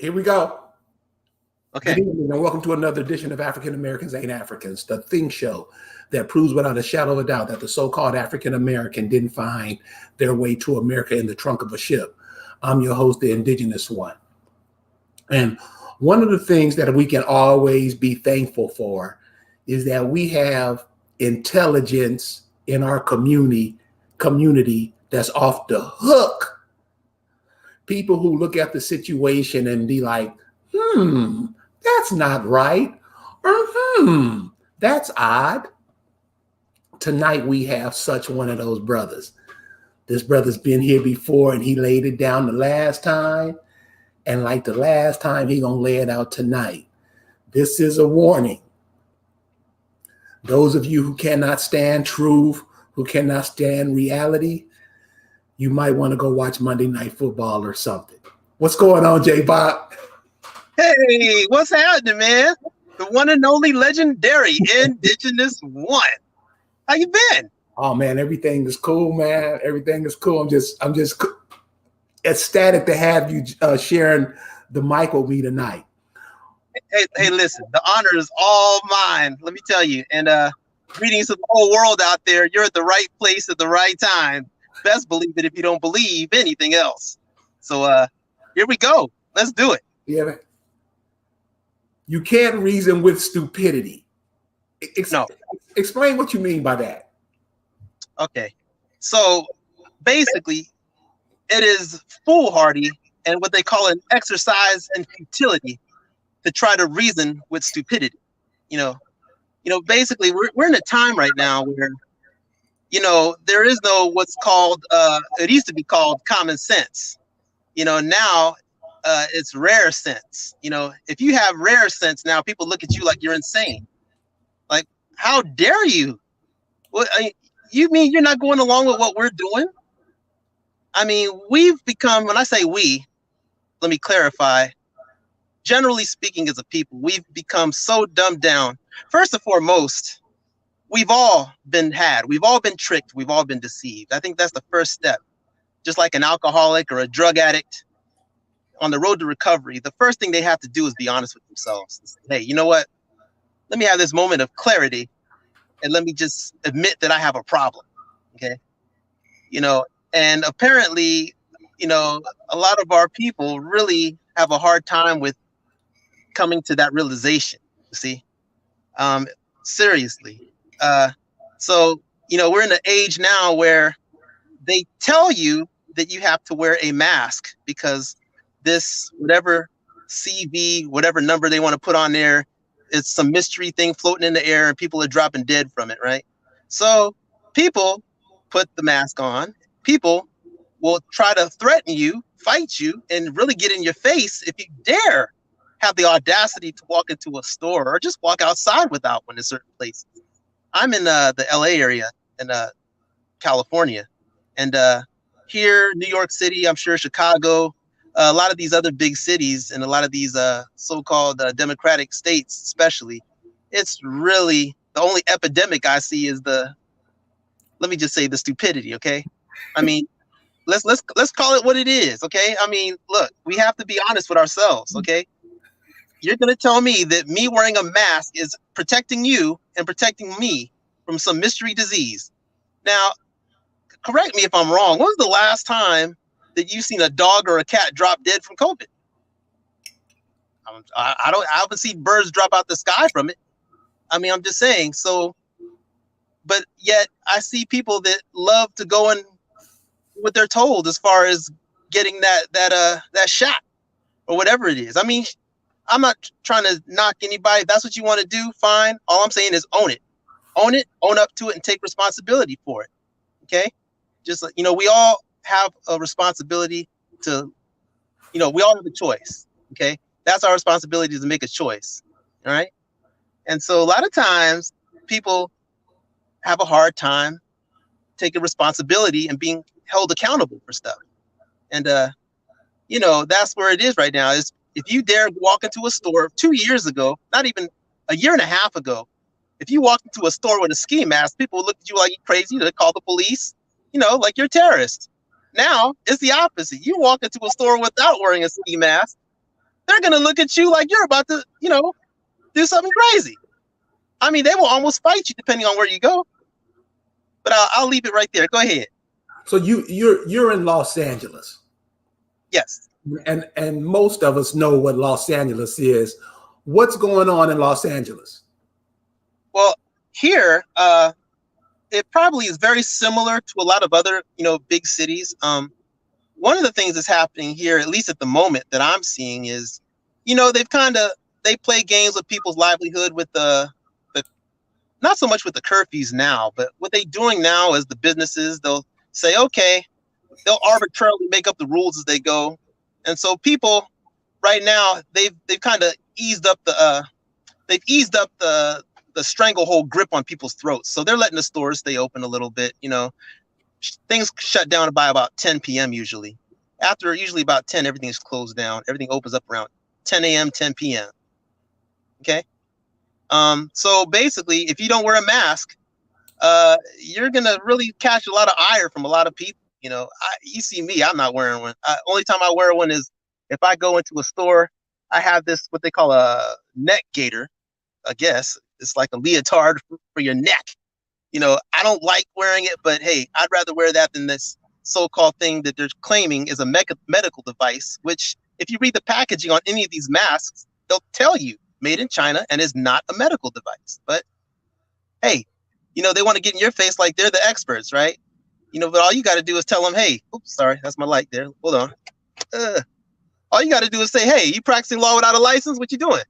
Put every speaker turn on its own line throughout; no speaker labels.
Here we go.
Okay.
Good evening and welcome to another edition of African Americans Ain't Africans, the Think Show that proves without a shadow of a doubt that the so-called African American didn't find their way to America in the trunk of a ship. I'm your host, the indigenous one. And one of the things that we can always be thankful for is that we have intelligence in our community that's off the hook. People who look at the situation and be like, that's not right. Or, that's odd. Tonight we have such one of those brothers. This brother's been here before and he laid it down the last time. And like the last time, he gonna lay it out tonight. This is a warning. Those of you who cannot stand truth, who cannot stand reality, you might want to go watch Monday Night Football or something. What's going on, Jabok?
Hey, what's happening, man? The one and only legendary Indigenous One. How you been?
Oh man, everything is cool, man. Everything is cool. I'm just ecstatic to have you sharing the mic with me tonight.
Hey, listen, the honor is all mine. Let me tell you. And greetings to the whole world out there. You're at the right place at the right time. Best believe it if you don't believe anything else. So here we go. Let's do it.
Yeah. You can't reason with stupidity.
No.
Explain what you mean by that.
Okay. So basically, it is foolhardy and what they call an exercise in futility to try to reason with stupidity. You know, basically we're in a time right now where, there is no what's called, it used to be called common sense. Now it's rare sense. If you have rare sense now, people look at you like you're insane. Like, how dare you? What, you mean you're not going along with what we're doing? I mean, we've become, when I say we, let me clarify, generally speaking as a people, we've become so dumbed down. First and foremost, we've all been had. We've all been tricked. We've all been deceived. I think that's the first step. Just like an alcoholic or a drug addict on the road to recovery, the first thing they have to do is be honest with themselves. Say, hey, you know what? Let me have this moment of clarity and let me just admit that I have a problem. Okay. And apparently, a lot of our people really have a hard time with coming to that realization, you see, seriously. So, we're in an age now where they tell you that you have to wear a mask because this, whatever CV, whatever number they want to put on there, it's some mystery thing floating in the air and people are dropping dead from it, right? So people put the mask on. People will try to threaten you, fight you, and really get in your face if you dare have the audacity to walk into a store or just walk outside without one in certain places. I'm in the LA area in California. And here, New York City, I'm sure Chicago, a lot of these other big cities and a lot of these so-called democratic states, especially, it's really the only epidemic I see is let me just say the stupidity. Okay. I mean, let's call it what it is. Okay. I mean, look, we have to be honest with ourselves. Okay. You're going to tell me that me wearing a mask is protecting you and protecting me from some mystery disease. Now, correct me if I'm wrong. When was the last time that you've seen a dog or a cat drop dead from COVID? I haven't seen birds drop out the sky from it. I mean, I'm just saying. So, but yet I see people that love to go and what they're told as far as getting that shot or whatever it is. I mean, I'm not trying to knock anybody. If that's what you want to do, fine. All I'm saying is own it, own up to it, and take responsibility for it. Okay, just we all have a responsibility to, we all have a choice. Okay, that's our responsibility to make a choice. All right, and so a lot of times people have a hard time taking responsibility and being held accountable for stuff. And that's where it is right now. Is if you dare walk into a store 2 years ago, not even a year and a half ago, if you walked into a store with a ski mask, people would look at you like you're crazy. They call the police, like you're a terrorist. Now it's the opposite. You walk into a store without wearing a ski mask, they're gonna look at you like you're about to, do something crazy. I mean, they will almost fight you depending on where you go. But I'll leave it right there. Go ahead.
So you're in Los Angeles.
Yes.
And most of us know what Los Angeles is. What's going on in Los Angeles?
Well, here, it probably is very similar to a lot of other, big cities. One of the things that's happening here, at least at the moment that I'm seeing, is, they play games with people's livelihood with the not so much with the curfews now, but what they're doing now is the businesses, they'll say, okay, they'll arbitrarily make up the rules as they go. And so people right now, they've kind of eased up the stranglehold grip on people's throats. So they're letting the stores stay open a little bit. Things shut down by about 10 p.m. usually. After usually about 10, everything's closed down. Everything opens up around 10 a.m., 10 p.m. Okay. So basically, if you don't wear a mask, you're gonna really catch a lot of ire from a lot of people. You see me, I'm not wearing one. Only time I wear one is if I go into a store. I have this, what they call a neck gaiter. I guess it's like a leotard for your neck. I don't like wearing it, but hey, I'd rather wear that than this so-called thing that they're claiming is a medical device, which if you read the packaging on any of these masks, they'll tell you made in China and is not a medical device. But hey, they want to get in your face like they're the experts, right? But all you got to do is tell them, hey, oops, sorry, that's my light there. Hold on. All you got to do is say, hey, you practicing law without a license? What you doing?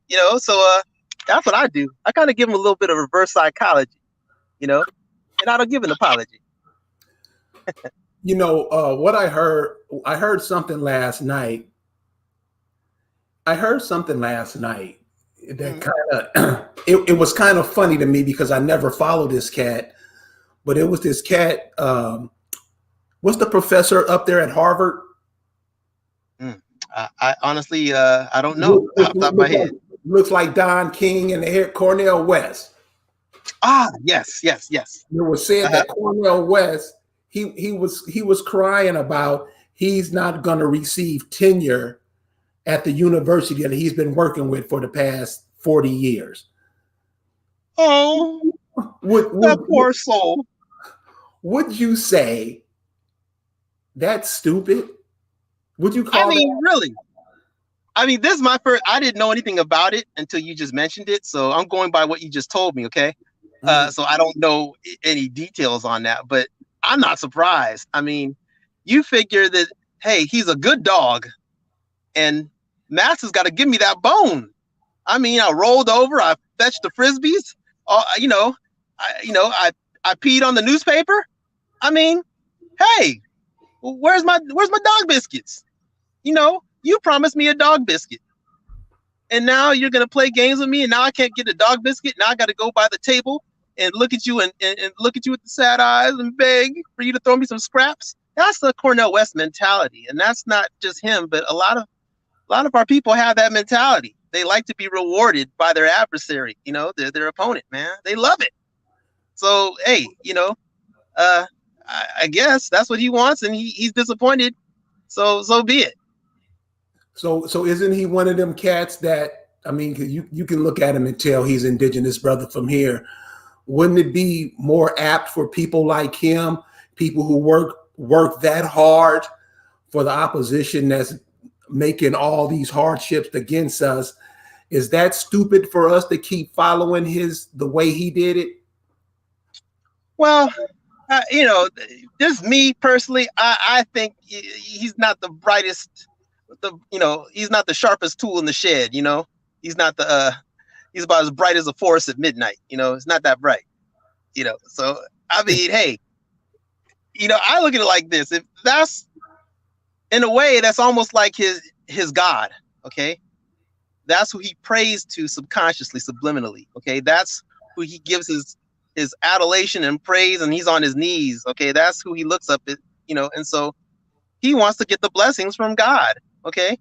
Yeah. So that's what I do. I kind of give them a little bit of reverse psychology, and I don't give an apology.
What I heard something last night. That kind of, it was kind of funny to me because I never followed this cat, but it was this cat. What's the professor up there at Harvard?
I honestly, I don't know. Off the top of my head.
Looks like Don King and the hair Cornell West.
Ah, yes.
It was said that Cornell West, he was crying about he's not going to receive tenure at the university that he's been working with for the past 40 years.
Oh, that poor soul.
Would you say that's stupid? Would you call that?
Really? This is my first. I didn't know anything about it until you just mentioned it. So I'm going by what you just told me. Okay. So I don't know any details on that, but I'm not surprised. You figure that, hey, he's a good dog and Master's got to give me that bone. I rolled over, I fetched the Frisbees. I peed on the newspaper. Hey, where's my dog biscuits? You promised me a dog biscuit. And now you're going to play games with me. And now I can't get a dog biscuit. Now I got to go by the table and look at you and look at you with the sad eyes and beg for you to throw me some scraps. That's the Cornell West mentality. And that's not just him, but a lot of our people have that mentality. They like to be rewarded by their adversary, their opponent, man. They love it. So, hey, I guess that's what he wants and he's disappointed. So be it.
So isn't he one of them cats that, you can look at him and tell he's indigenous brother from here. Wouldn't it be more apt for people like him, people who work that hard for the opposition that's making all these hardships against us? Is that stupid for us to keep following the way he did it?
Well, just me personally, I think he's not the brightest. He's not the sharpest tool in the shed. He's not he's about as bright as a forest at midnight. It's not that bright. So hey, I look at it like this. If that's in a way, that's almost like his God. Okay, that's who he prays to subconsciously, subliminally. Okay, that's who he gives his adulation and praise, and he's on his knees. Okay, that's who he looks up at. And so he wants to get the blessings from God. Okay,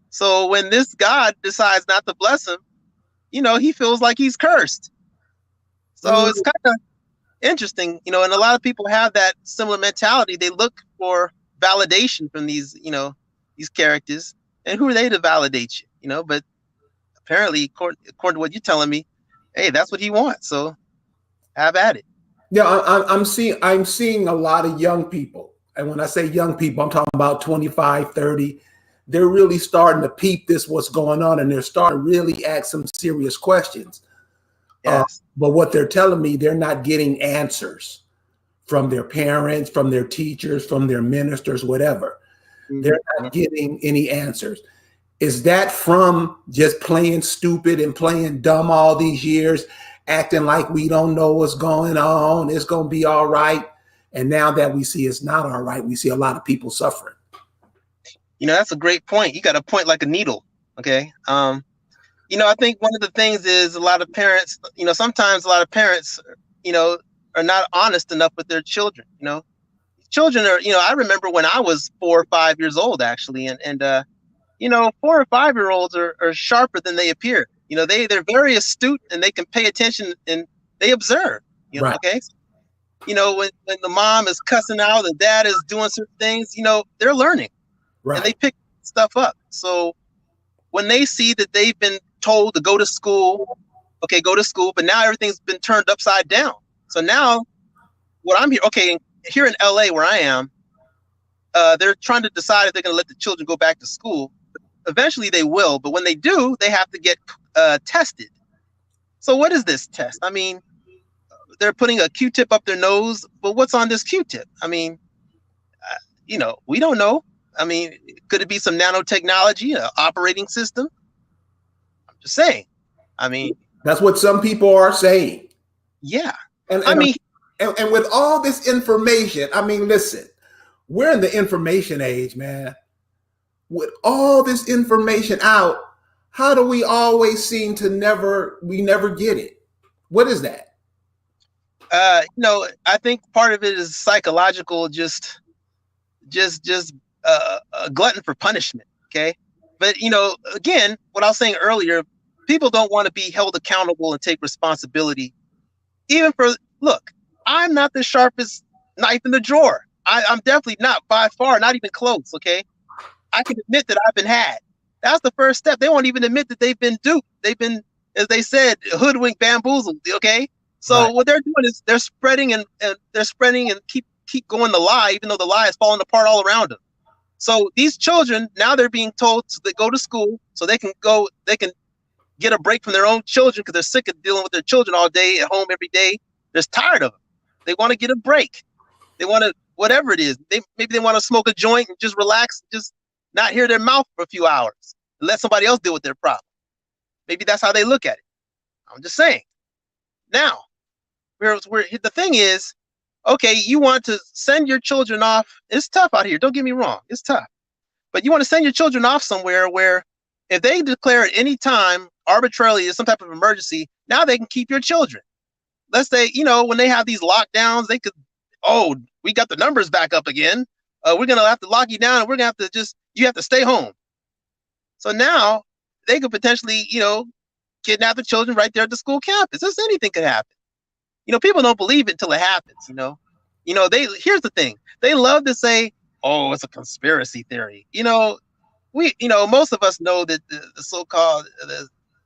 so when this God decides not to bless him, he feels like he's cursed. So it's kind of interesting, and a lot of people have that similar mentality. They look for validation from these characters, And who are they to validate you? But apparently, according to what you're telling me, hey, that's what he wants. So have at it.
Yeah, I'm seeing a lot of young people. And when I say young people, I'm talking about 25, 30. They're really starting to peep what's going on, and they're starting to really ask some serious questions.
Yes.
But what they're telling me, they're not getting answers from their parents, from their teachers, from their ministers, whatever. Mm-hmm. They're not getting any answers. Is that from just playing stupid and playing dumb all these years, acting like we don't know what's going on, it's going to be all right? And now that we see it's not all right, we see a lot of people suffering.
That's a great point. You got a point like a needle. Okay. I think one of the things is a lot of parents, sometimes a lot of parents, are not honest enough with their children. Children are, I remember when I was 4 or 5 years old, actually. And 4 or 5-year-olds are sharper than they appear. They're very astute, and they can pay attention and they observe,
right.
Okay. When the mom is cussing out, the dad is doing certain things, they're learning. Right. And they pick stuff up. So when they see that they've been told to go to school, okay, go to school, but now everything's been turned upside down. So now what I'm here, okay, here in LA where I am, they're trying to decide if they're going to let the children go back to school. Eventually they will, but when they do, they have to get tested. So what is this test? I mean, they're putting a Q-tip up their nose, but what's on this Q-tip? I mean, we don't know. I mean, could it be some nanotechnology, an operating system? I'm just saying. I mean,
that's what some people are saying.
Yeah.
And with all this information, I mean, listen, we're in the information age, man. With all this information out, how do we always seem to never get it? What is that?
I think part of it is psychological, just a glutton for punishment. Okay. But, again, what I was saying earlier, people don't want to be held accountable and take responsibility. Even look, I'm not the sharpest knife in the drawer. I'm definitely not, by far, not even close. Okay. I can admit that I've been had. That's the first step. They won't even admit that they've been duped. They've been, as they said, hoodwinked, bamboozled. Okay. So right. What they're doing is they're spreading and keep going the lie, even though the lie is falling apart all around them. So these children, now they're being told to go to school so they can get a break from their own children because they're sick of dealing with their children all day at home every day. They're tired of them. They want to get a break. They want to, whatever it is. Maybe they want to smoke a joint and just relax, just not hear their mouth for a few hours and let somebody else deal with their problem. Maybe that's how they look at it. I'm just saying. Now, the thing is, okay, you want to send your children off. It's tough out here. Don't get me wrong. It's tough. But you want to send your children off somewhere where if they declare at any time arbitrarily as some type of emergency, now they can keep your children. Let's say, when they have these lockdowns, they could, we got the numbers back up again. We're going to have to lock you down and we're going to have to you have to stay home. So now they could potentially, kidnap the children right there at the school campus. Just anything could happen. People don't believe it until it happens, here's the thing. They love to say, oh, it's a conspiracy theory. Most of us know that the so-called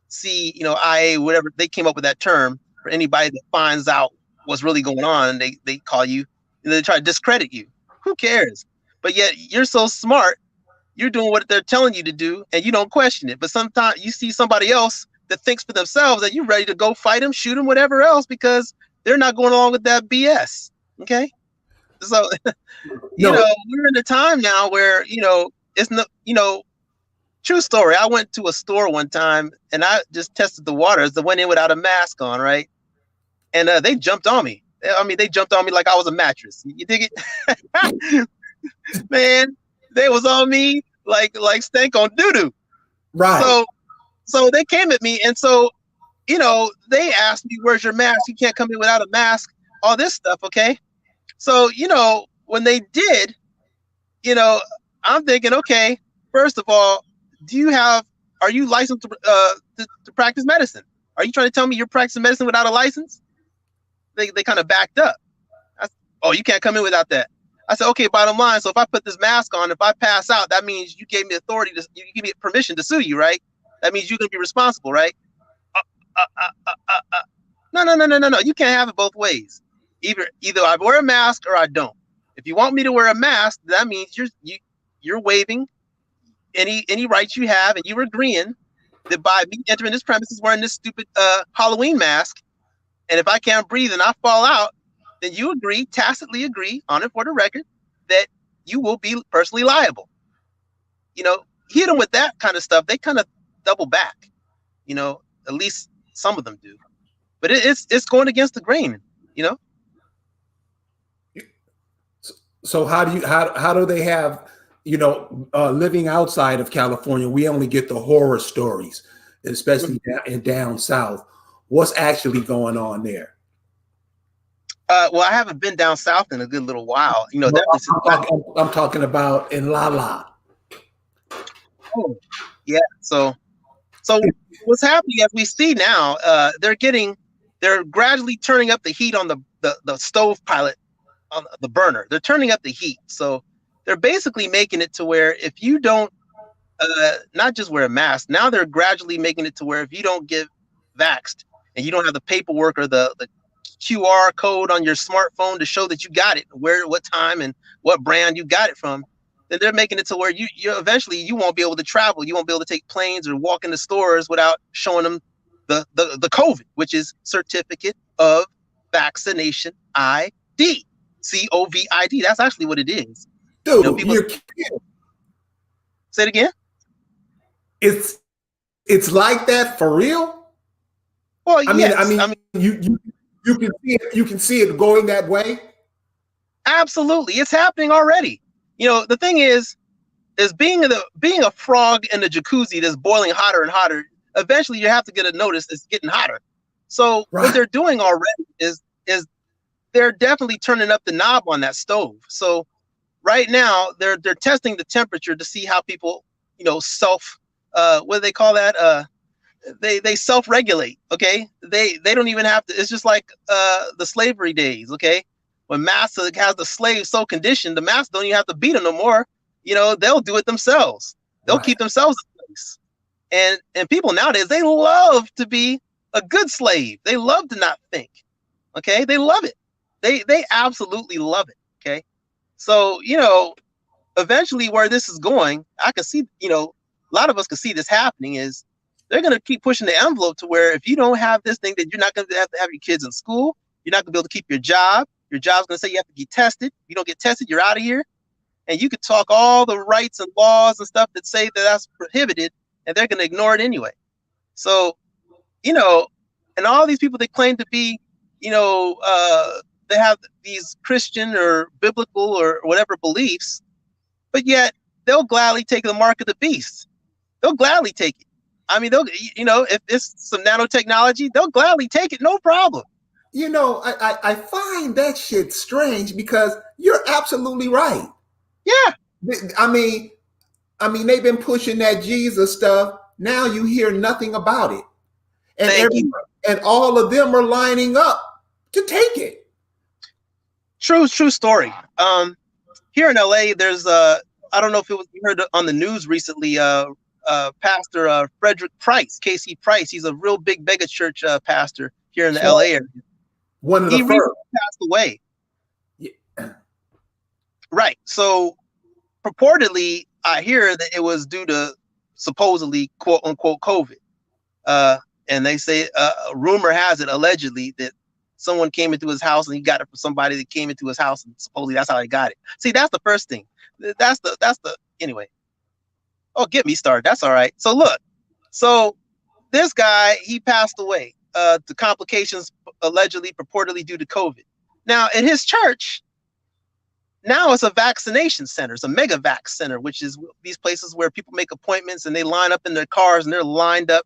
CIA, whatever, they came up with that term for anybody that finds out what's really going on. And they call you, they try to discredit you. Who cares? But yet you're so smart. You're doing what they're telling you to do and you don't question it. But sometimes you see somebody else that thinks for themselves that you're ready to go fight them, shoot them, whatever else, because they're not going along with that BS. Okay. So, we're in a time now where, it's not, true story. I went to a store one time and I just tested the waters. I went in without a mask on. Right. And they jumped on me. I mean, they jumped on me like I was a mattress. You dig it? Man, they was on me like stank on doo-doo.
Right.
So they came at me. And so, they asked me, where's your mask? You can't come in without a mask, all this stuff. Okay. So, when they did, I'm thinking, okay, first of all, are you licensed to practice medicine? Are you trying to tell me you're practicing medicine without a license? They kind of backed up. You can't come in without that. I said, okay, bottom line. So if I put this mask on, if I pass out, that means you gave me authority you give me permission to sue you, right? That means you're going to be responsible, right? Uh, no, no, no, no, no, no. You can't have it both ways. Either I wear a mask or I don't. If you want me to wear a mask, that means you're waiving any rights you have, and you're agreeing that by me entering this premises wearing this stupid Halloween mask, and if I can't breathe and I fall out, then you tacitly agree on it for the record that you will be personally liable. Hit them with that kind of stuff, they kind of double back. At least some of them do. But it's going against the grain.
So how do they have, living outside of California, we only get the horror stories, especially down south. What's actually going on there?
Well, I haven't been down south in a good little while.
I'm talking about in La La.
Oh, yeah. So what's happening, as we see now, they're gradually turning up the heat on the stove pilot, on the burner. They're turning up the heat. So they're basically making it to where if you don't not just wear a mask, now they're gradually making it to where if you don't get vaxxed and you don't have the paperwork or the QR code on your smartphone to show that you got it, what time and what brand you got it from, then they're making it to where you eventually you won't be able to travel. You won't be able to take planes or walk into stores without showing them the COVID, which is certificate of vaccination ID. COVID. That's actually what it is.
Dude, you're kidding.
Say it again.
It's like that for real?
Well,
I mean, you can see it going that way.
Absolutely, it's happening already. The thing is being a frog in the jacuzzi that's boiling hotter and hotter. Eventually, you have to get a notice it's getting hotter. So
right.
What they're doing already is they're definitely turning up the knob on that stove. So right now they're testing the temperature to see how people self what do they call that? They self-regulate. Okay, they don't even have to. It's just like the slavery days. Okay, when master has the slave so conditioned, the master don't even have to beat them no more. They'll do it themselves. They'll keep themselves in place. And people nowadays, they love to be a good slave. They love to not think. Okay, they love it. They absolutely love it. Okay, so eventually where this is going, I can see, a lot of us can see this happening is they're going to keep pushing the envelope to where if you don't have this thing, then you're not going to have your kids in school. You're not going to be able to keep your job. Your job's going to say you have to get tested. If you don't get tested, you're out of here. And you could talk all the rights and laws and stuff that say that that's prohibited, and they're going to ignore it anyway. So, and all these people that claim to be, they have these Christian or biblical or whatever beliefs, but yet they'll gladly take the mark of the beast. They'll gladly take it. I mean, if it's some nanotechnology, they'll gladly take it, no problem.
I find that shit strange because you're absolutely right.
Yeah.
I mean, they've been pushing that Jesus stuff. Now you hear nothing about it. And all of them are lining up to take it.
True story. Here in LA, there's I don't know if you heard on the news recently, Pastor Frederick Price, KC Price. He's a real big mega church pastor here in the LA area.
One of the
he recently passed away.
Yeah.
Right. So purportedly, I hear that it was due to supposedly quote unquote COVID. And they say rumor has it allegedly that someone came into his house and he got it from somebody that came into his house, and supposedly that's how he got it. See, that's the first thing. That's the anyway. Oh, get me started. That's all right. So look, this guy, he passed away. The complications allegedly, purportedly due to COVID. Now at his church, now it's a vaccination center. It's a mega vax center, which is these places where people make appointments and they line up in their cars and they're lined up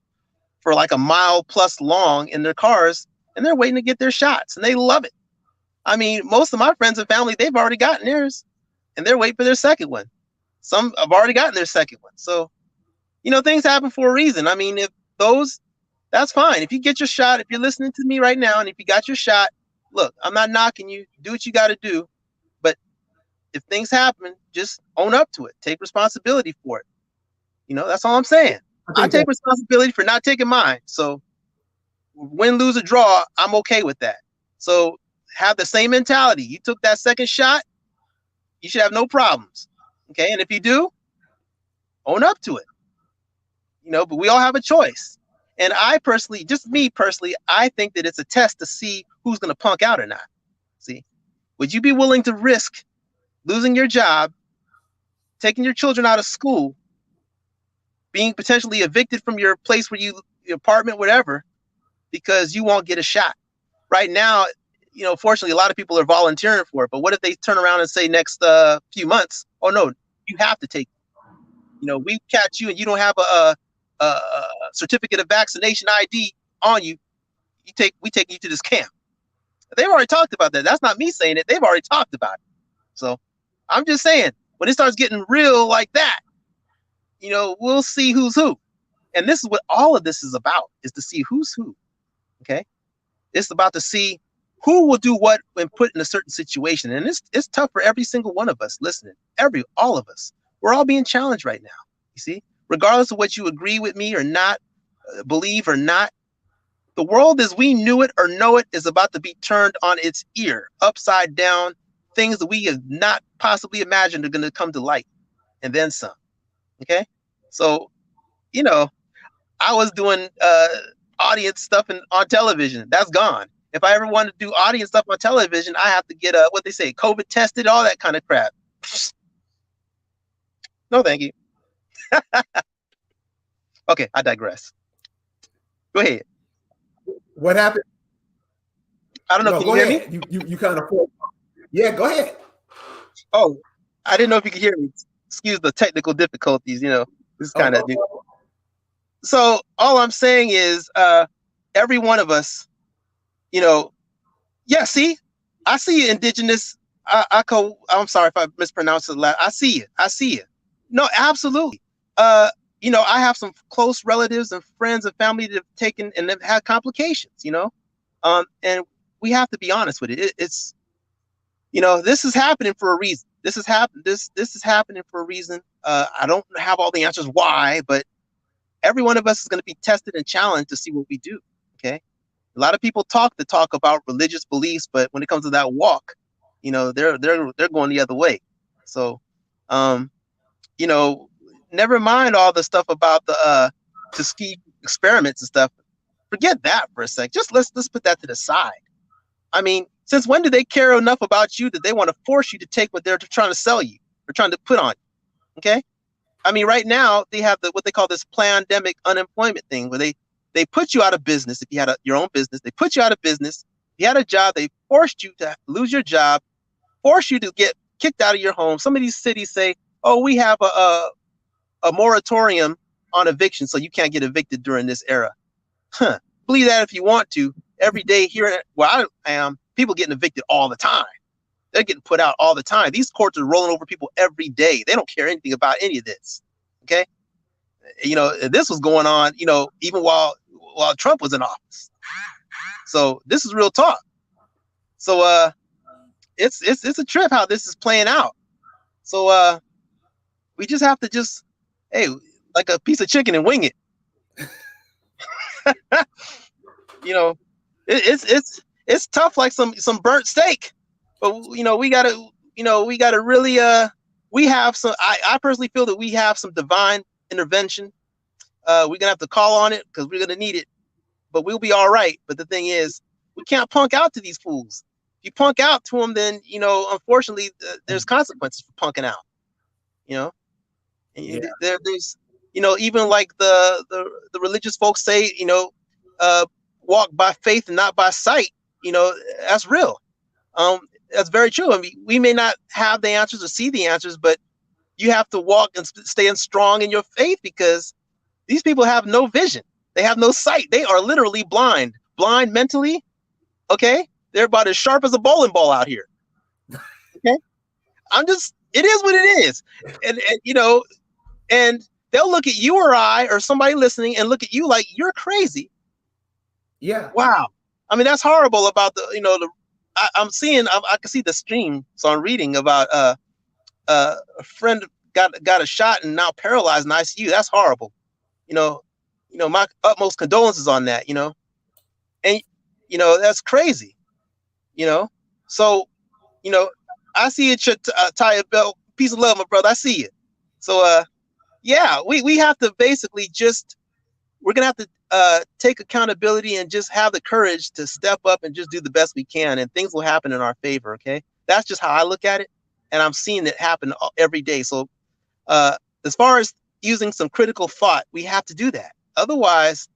for like a mile plus long in their cars and they're waiting to get their shots and they love it. I mean, most of my friends and family, they've already gotten theirs and they're waiting for their second one. Some have already gotten their second one. So, things happen for a reason. I mean, that's fine. If you get your shot, if you're listening to me right now, and if you got your shot, look, I'm not knocking you. Do what you got to do. But if things happen, just own up to it. Take responsibility for it. That's all I'm saying. I take responsibility for not taking mine. So win, lose, or draw, I'm okay with that. So have the same mentality. You took that second shot, you should have no problems. Okay. And if you do, own up to it. But we all have a choice. And I personally, just me personally, I think that it's a test to see who's going to punk out or not. See, would you be willing to risk losing your job, taking your children out of school, being potentially evicted from your place where your apartment, whatever, because you won't get a shot? Right now, fortunately, a lot of people are volunteering for it. But what if they turn around and say next few months, oh no, you have to take it. We catch you and you don't have a certificate of vaccination ID on you. We take you to this camp. They've already talked about that. That's not me saying it. They've already talked about it. So I'm just saying, when it starts getting real like that, we'll see who's who. And this is what all of this is about, is to see who's who. Okay. It's about to see who will do what when put in a certain situation. And it's tough for every single one of us listening, all of us. We're all being challenged right now. You see, regardless of what you agree with me or not, believe or not, the world as we knew it or know it is about to be turned on its ear, upside down. Things that we have not possibly imagined are going to come to light, and then some. Okay. So, I was doing audience stuff on television. That's gone. If I ever want to do audience stuff on television, I have to get what they say, COVID tested, all that kind of crap. No, thank you. Okay, I digress. Go ahead.
What happened?
I don't know. Can you hear
me? You kind of. Yeah, go ahead.
Oh, I didn't know if you could hear me. Excuse the technical difficulties. This is kind of new. So all I'm saying is, every one of us, yeah. See, I see you, indigenous. I'm sorry if I mispronounced it. I see you. No, absolutely. I have some close relatives and friends and family that have taken and have had complications, and we have to be honest with it. It's, this is happening for a reason. This is happening for a reason. I don't have all the answers why, but every one of us is going to be tested and challenged to see what we do. Okay. A lot of people talk about religious beliefs, but when it comes to that walk, they're going the other way. So, never mind all the stuff about the Tuskegee experiments and stuff. Forget that for a sec. Just let's put that to the side. I mean, since when do they care enough about you that they want to force you to take what they're trying to sell you or trying to put on you? Okay. I mean, right now they have what they call this pandemic unemployment thing, where they put you out of business. If you had your own business, they put you out of business. If you had a job, they forced you to lose your job, forced you to get kicked out of your home. Some of these cities say, oh, we have a moratorium on eviction, so you can't get evicted during this era. Believe that if you want to. Every day here where I am, people getting evicted all the time. They're getting put out all the time. These courts are rolling over people every day. They don't care anything about any of this. Okay. This was going on, even while Trump was in office. So this is real talk. So it's a trip how this is playing out. So we just have to hey, like a piece of chicken and wing it. It's tough like some burnt steak. But we gotta really we have some. I personally feel that we have some divine intervention. We're gonna have to call on it because we're gonna need it. But we'll be all right. But the thing is, we can't punk out to these fools. If you punk out to them, then unfortunately, there's consequences for punking out. And there's even like the religious folks say, walk by faith and not by sight. That's real. That's very true. I mean, we may not have the answers or see the answers, but you have to walk and stay strong in your faith, because these people have no vision. They have no sight. They are literally blind mentally. Okay. They're about as sharp as a bowling ball out here. Okay. It is what it is. And they'll look at you or I or somebody listening and look at you like you're crazy.
Yeah.
Wow. I mean, that's horrible about I can see the stream. So I'm reading about a friend got a shot and now paralyzed in ICU. That's horrible. My utmost condolences on that. And that's crazy. So I see it. Tie a belt. Peace of love, my brother. I see it. So yeah, we have to basically we're gonna have to take accountability and just have the courage to step up and just do the best we can, and things will happen in our favor. Okay, that's just how I look at it, and I'm seeing it happen every day. So as far as using some critical thought, we have to do that. Otherwise,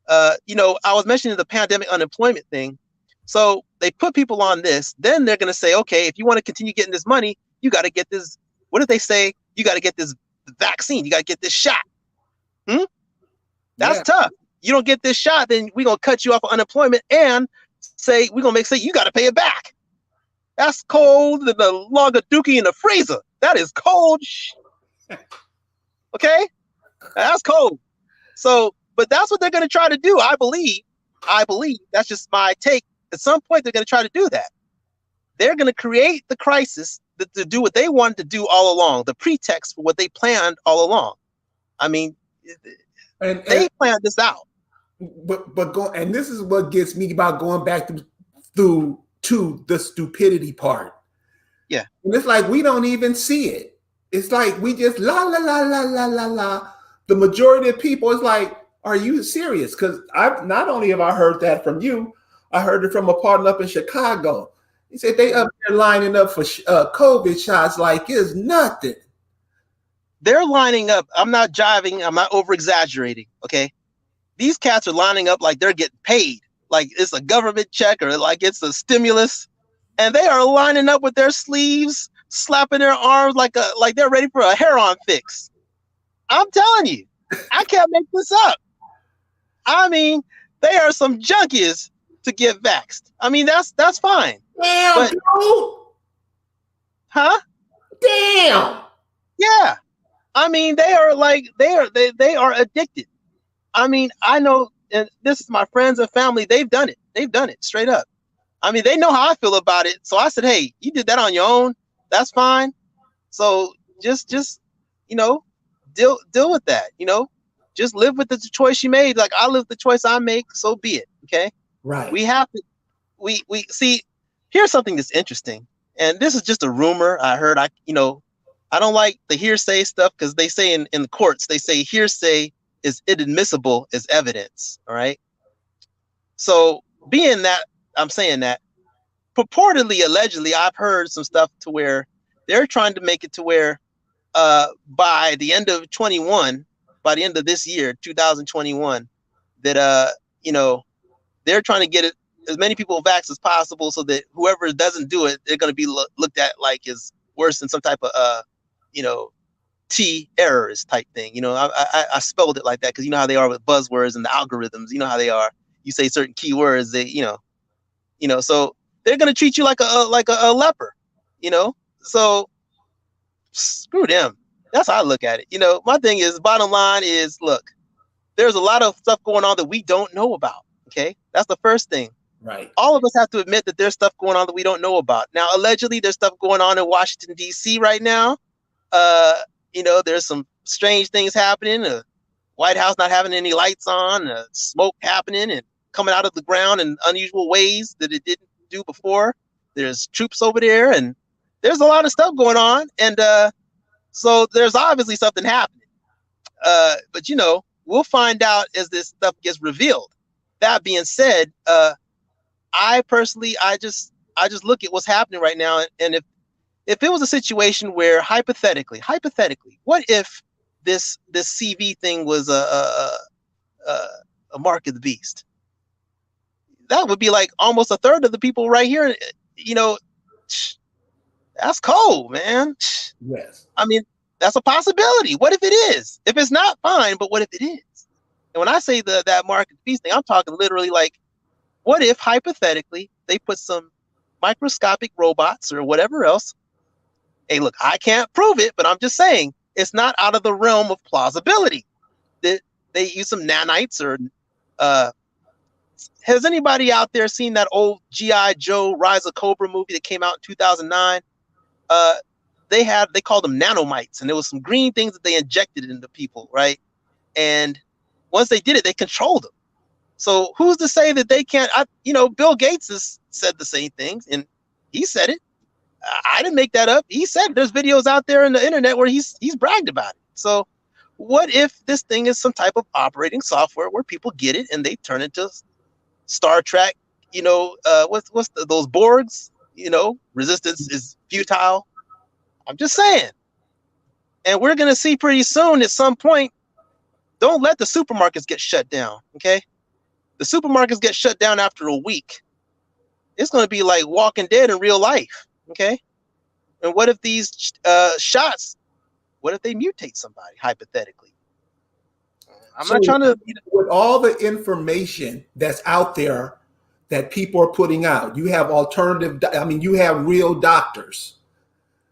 I was mentioning the pandemic unemployment thing. So they put people on this, then they're going to say, okay, if you want to continue getting this money, you got to get this. What did they say? You got to get this vaccine. You got to get this shot. That's tough. You don't get this shot, then we're going to cut you off of unemployment and say, we're going to say you got to pay it back. That's cold than the log of dookie in the freezer. That is cold. Okay? That's cold. So, but that's what they're going to try to do. I believe that's just my take. At some point, they're going to try to do that. They're going to create the crisis to do what they wanted to do all along, the pretext for what they planned all along. I mean, they planned this out.
And this is what gets me about going back to the stupidity part.
Yeah.
And it's like we don't even see it. It's like we just la la la la la la la. The majority of people is like, are you serious? Because not only have I heard that from you, I heard it from a partner up in Chicago. He said they up there lining up for COVID shots like it's nothing.
They're lining up. I'm not jiving. I'm not over exaggerating. Okay. These cats are lining up like they're getting paid, like it's a government check or like it's a stimulus. And they are lining up with their sleeves, slapping their arms like they're ready for a heroin fix. I'm telling you, I can't make this up. I mean, they are some junkies to get vaxxed. I mean, that's fine.
Damn, dude.
Huh?
Damn.
Yeah. I mean, they are addicted. I mean, I know, and this is my friends and family. They've done it. They've done it straight up. I mean, they know how I feel about it. So I said, hey, you did that on your own. That's fine. So just deal with that. Just live with the choice you made. Like I live the choice I make. So be it. Okay.
Right.
We have to. We see. Here's something that's interesting, and this is just a rumor I heard. I don't like the hearsay stuff because they say in the courts they say hearsay is inadmissible as evidence. All right. So being that I'm saying that purportedly, allegedly, I've heard some stuff to where they're trying to make it to where by the end of 21, by the end of this year, 2021, that they're trying to get as many people vaxxed as possible so that whoever doesn't do it, they're going to be looked at like is worse than some type of T errors type thing. I spelled it like that because you know how they are with buzzwords and the algorithms. You know how they are. You say certain keywords, they so they're going to treat you like a leper. So screw them. That's how I look at it. My thing is, bottom line is, look, there's a lot of stuff going on that we don't know about. Okay, that's the first thing.
Right.
All of us have to admit that there's stuff going on that we don't know about. Now, allegedly, there's stuff going on in Washington, D.C. right now. There's some strange things happening. The White House not having any lights on, smoke happening and coming out of the ground in unusual ways that it didn't do before. There's troops over there, and there's a lot of stuff going on. And so there's obviously something happening. But we'll find out as this stuff gets revealed. That being said, I personally, I just look at what's happening right now, and if it was a situation where hypothetically, what if this CV thing was a mark of the beast? That would be like almost a third of the people right here. That's cold, man.
Yes.
I mean, that's a possibility. What if it is? If it's not, fine, but what if it is? And when I say that mark of the beast thing, I'm talking literally like, what if hypothetically they put some microscopic robots or whatever else? Hey, look, I can't prove it, but I'm just saying it's not out of the realm of plausibility that they use some nanites or has anybody out there seen that old G.I. Joe Rise of Cobra movie that came out in 2009? they called them nanomites, and there was some green things that they injected into people, right? And once they did it, they controlled them. So who's to say that they can't? Bill Gates has said the same things, and he said it. I didn't make that up. He said there's videos out there in the internet where he's bragged about it. So what if this thing is some type of operating software where people get it and they turn into Star Trek? Those Borgs? Resistance is futile. I'm just saying. And we're gonna see pretty soon at some point. Don't let the supermarkets get shut down. Okay, the supermarkets get shut down after a week. It's gonna be like Walking Dead in real life. Okay, and what if these shots? What if they mutate somebody hypothetically? I'm not trying to.
With all the information that's out there that people are putting out, you have alternative. I mean, you have real doctors,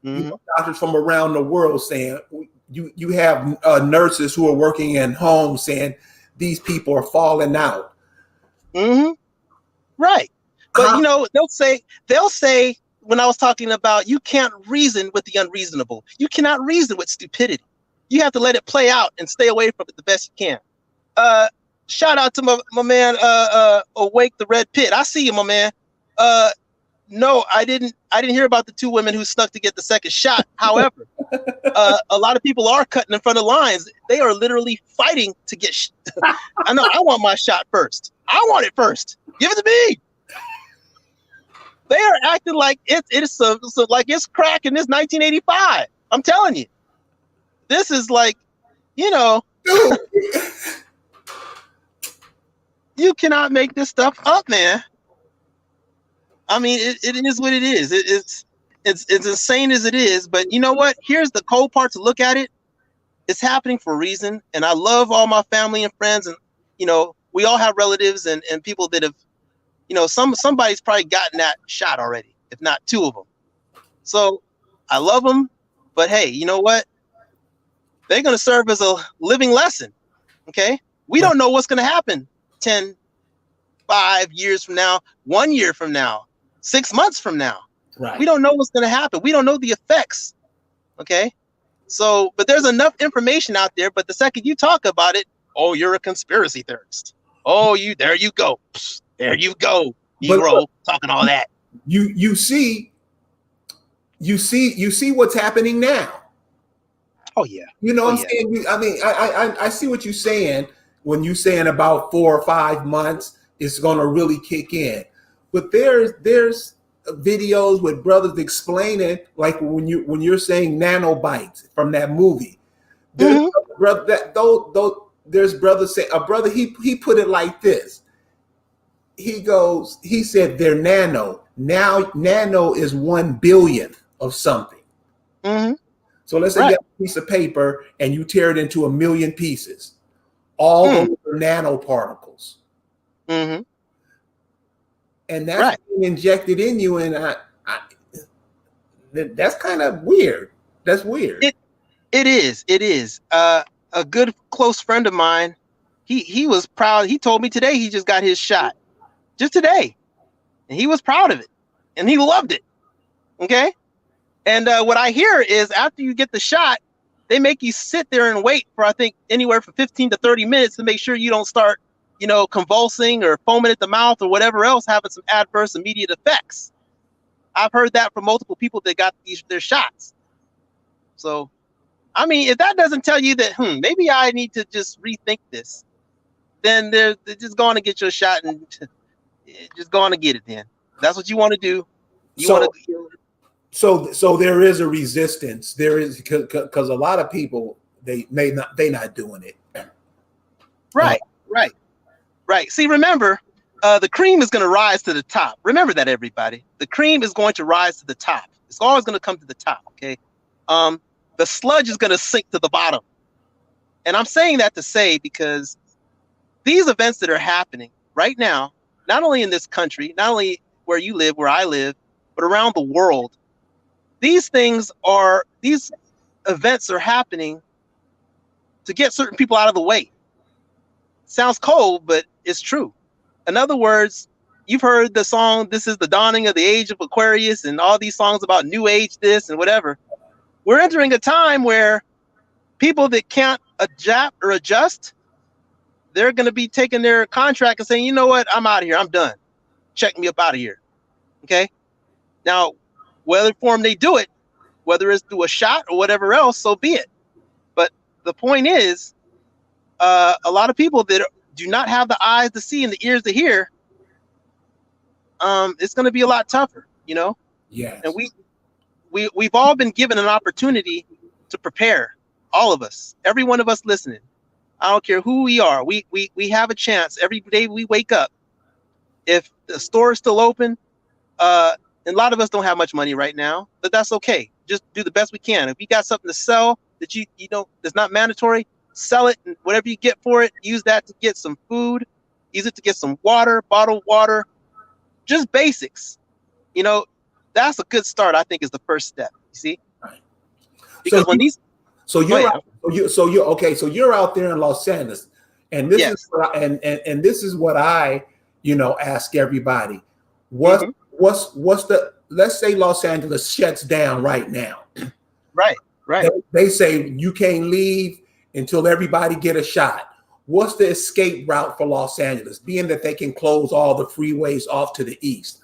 doctors from around the world saying. You have nurses who are working in homes saying these people are falling out.
Right, but they'll say. When I was talking about you can't reason with the unreasonable, you cannot reason with stupidity. You have to let it play out and stay away from it the best you can. Shout out to my man, Awake the Red Pit. I see you, my man. No, I didn't hear about the two women who snuck to get the second shot. However, a lot of people are cutting in front of lines. They are literally fighting to get. I know. I want my shot first. I want it first. Give it to me. They are acting like it's like it's crack in this 1985. I'm telling you, this is like, you cannot make this stuff up, man. I mean, it is what it is. It's insane as it is. But you know what? Here's the cold part to look at it. It's happening for a reason, and I love all my family and friends, and we all have relatives and people that have. Somebody's probably gotten that shot already, if not two of them. So I love them, but hey, you know what? They're going to serve as a living lesson. Okay. We don't know what's going to happen 10, 5 years from now, 1 year from now, 6 months from now.
Right.
We don't know what's going to happen. We don't know the effects. Okay. So, but there's enough information out there, but the second you talk about it, oh, you're a conspiracy theorist. Oh, there you go. There you go, Negro, talking all that.
You see what's happening now.
Oh yeah.
I'm saying. I mean, I see what you're saying when you're saying about 4 or 5 months it's going to really kick in. But there's videos with brothers explaining, like when you're saying nanobites from that movie. There's there's brothers say a brother he put it like this. He said they're nano. Now nano is 1 billionth of something. So let's say you have a piece of paper and you tear it into 1 million pieces. All those are nanoparticles. And that's being injected in you. And that's kind of weird. That's weird.
It is. A good close friend of mine, he was proud. He told me today he just got his shot. Just today. And he was proud of it. And he loved it. Okay? And what I hear is after you get the shot, they make you sit there and wait for, I think, anywhere from 15 to 30 minutes to make sure you don't start, convulsing or foaming at the mouth or whatever else, having some adverse immediate effects. I've heard that from multiple people that got their shots. So, I mean, if that doesn't tell you that, maybe I need to just rethink this, then they're just going to get your shot and just go on and get it. Then that's what you want to do.
So there is a resistance. There is because a lot of people they not doing it.
Right. See, remember, the cream is going to rise to the top. Remember that, everybody. The cream is going to rise to the top. It's always going to come to the top. Okay. The sludge is going to sink to the bottom. And I'm saying that to say because these events that are happening right now, not only in this country, not only where you live, where I live, but around the world, these events are happening to get certain people out of the way. Sounds cold, but it's true. In other words, you've heard the song, This is the Dawning of the Age of Aquarius, and all these songs about New Age this and whatever. we're entering a time where people that can't adapt or adjust, they're going to be taking their contract and saying, you know what, I'm out of here. I'm done. Check me up out of here. Okay. Now, whether form they do it, whether it's through a shot or whatever else, so be it. But the point is, a lot of people that do not have the eyes to see and the ears to hear, it's going to be a lot tougher, you know?
Yes.
And we've all been given an opportunity to prepare, all of us, every one of us listening. I don't care who we are. We have a chance every day we wake up. If the store is still open, and a lot of us don't have much money right now, but that's okay. Just do the best we can. If you got something to sell that you don't, that's not mandatory, sell it, and whatever you get for it, use that to get some food, use it to get some water, bottled water, just basics. You know, that's a good start. I think is the first step. You see,
right.
Because
so
when these,
so you're out, so you're okay. So you're out there in Los Angeles, and this
yes.
is what and this is what I ask everybody. What's the, let's say Los Angeles shuts down right now.
Right.
They say you can't leave until everybody get a shot. What's the escape route for Los Angeles, being that they can close all the freeways off to the east?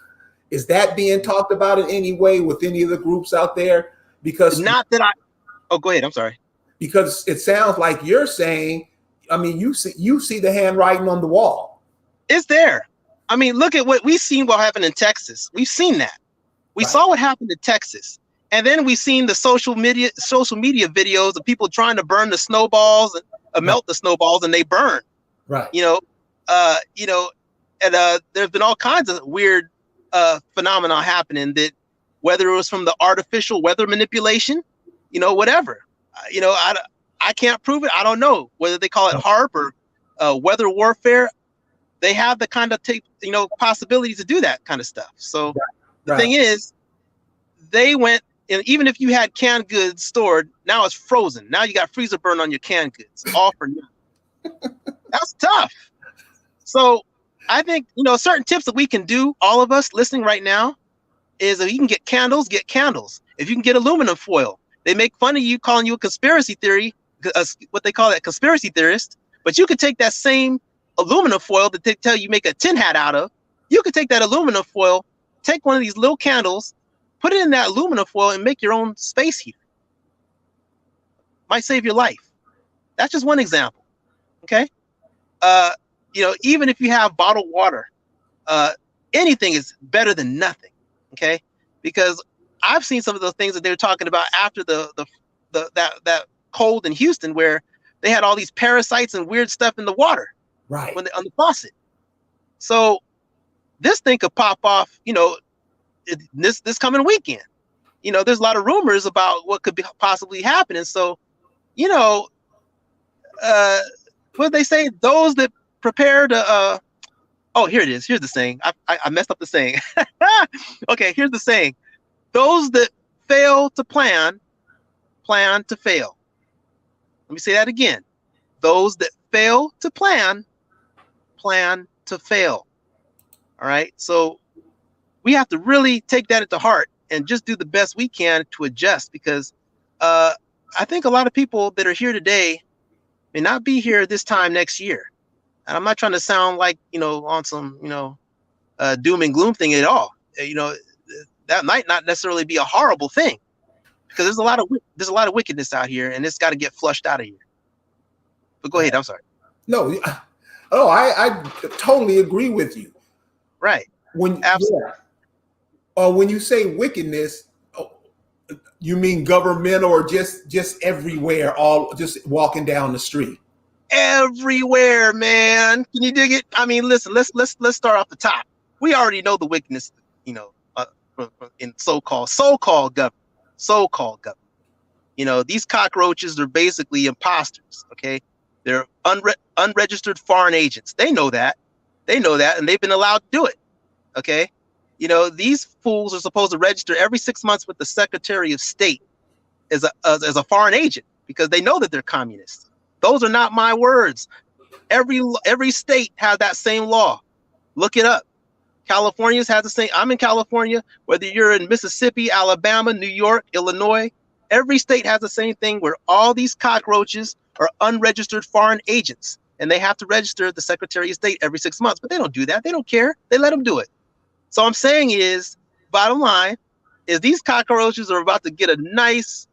Is that being talked about in any way with any of the groups out there? Because
not that go ahead. I'm sorry.
Because it sounds like you're saying, I mean, you see the handwriting on the wall.
It's there. I mean, look at what we've seen what happened in Texas. We've seen that. We saw what happened in Texas. And then we've seen the social media videos of people trying to burn the snowballs and melt the snowballs, and they burn.
Right.
And there's been all kinds of weird phenomena happening, that whether it was from the artificial weather manipulation, whatever, I can't prove it. I don't know whether they call it HARP or weather warfare. They have the kind of possibilities to do that kind of stuff. So the thing is, they went, and even if you had canned goods stored, now it's frozen. Now you got freezer burn on your canned goods, all for nothing. That's tough. So I think, certain tips that we can do, all of us listening right now, is if you can get candles, get candles. If you can get aluminum foil, they make fun of you, calling you a conspiracy theory, what they call that, conspiracy theorist. But you could take that same aluminum foil that they tell you make a tin hat out of. You could take that aluminum foil, take one of these little candles, put it in that aluminum foil, and make your own space heater. Might save your life. That's just one example. Okay. Even if you have bottled water, anything is better than nothing. Okay. Because I've seen some of those things that they were talking about after that cold in Houston, where they had all these parasites and weird stuff in the water.
Right.
On the faucet. So this thing could pop off, this coming weekend. There's a lot of rumors about what could be possibly happening. So, what they say, those that prepare to, here it is. Here's the saying. I messed up the saying. Okay, here's the saying. Those that fail to plan to fail. Let me say that again. Those that fail to plan to fail. All right. So we have to really take that into heart and just do the best we can to adjust, because I think a lot of people that are here today may not be here this time next year. And I'm not trying to sound like, on some, doom and gloom thing at all. That might not necessarily be a horrible thing, because there's a lot of wickedness out here, and it's got to get flushed out of here. But go ahead. I'm sorry.
No. I totally agree with you.
Right. Absolutely.
When you say wickedness, you mean government, or just everywhere, all just walking down the street?
Everywhere, man. Can you dig it? I mean, listen, let's start off the top. We already know the wickedness, in so-called government. These cockroaches are basically imposters. Okay. They're unregistered foreign agents. They know that, and they've been allowed to do it. Okay. These fools are supposed to register every 6 months with the Secretary of State as a foreign agent, because they know that they're communists. Those are not my words. Every state has that same law. Look it up. California's has the same. I'm in California. Whether you're in Mississippi, Alabama, New York, Illinois, Every state has the same thing where all these cockroaches are unregistered foreign agents, and they have to register the Secretary of State every 6 months. But they don't do that. They don't care. They let them do it. So I'm saying is, bottom line, is these cockroaches are about to get a nice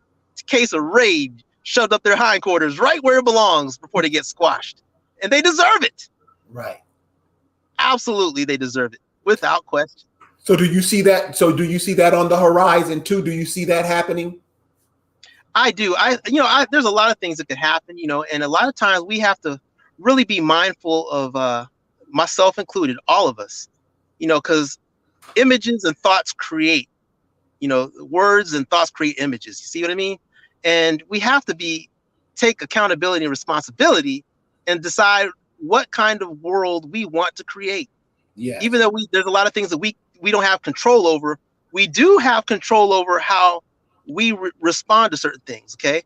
case of rage shoved up their hindquarters right where it belongs before they get squashed. And they deserve it.
Right.
Absolutely, they deserve it, without question.
So do you see that? So do you see that on the horizon too? Do you see that happening?
I do. There's a lot of things that could happen, and a lot of times we have to really be mindful of myself included, all of us, because images and thoughts create, words and thoughts create images. You see what I mean? And we have to take accountability and responsibility and decide what kind of world we want to create.
Yeah.
Even though there's a lot of things that we don't have control over, we do have control over how we respond to certain things. Okay.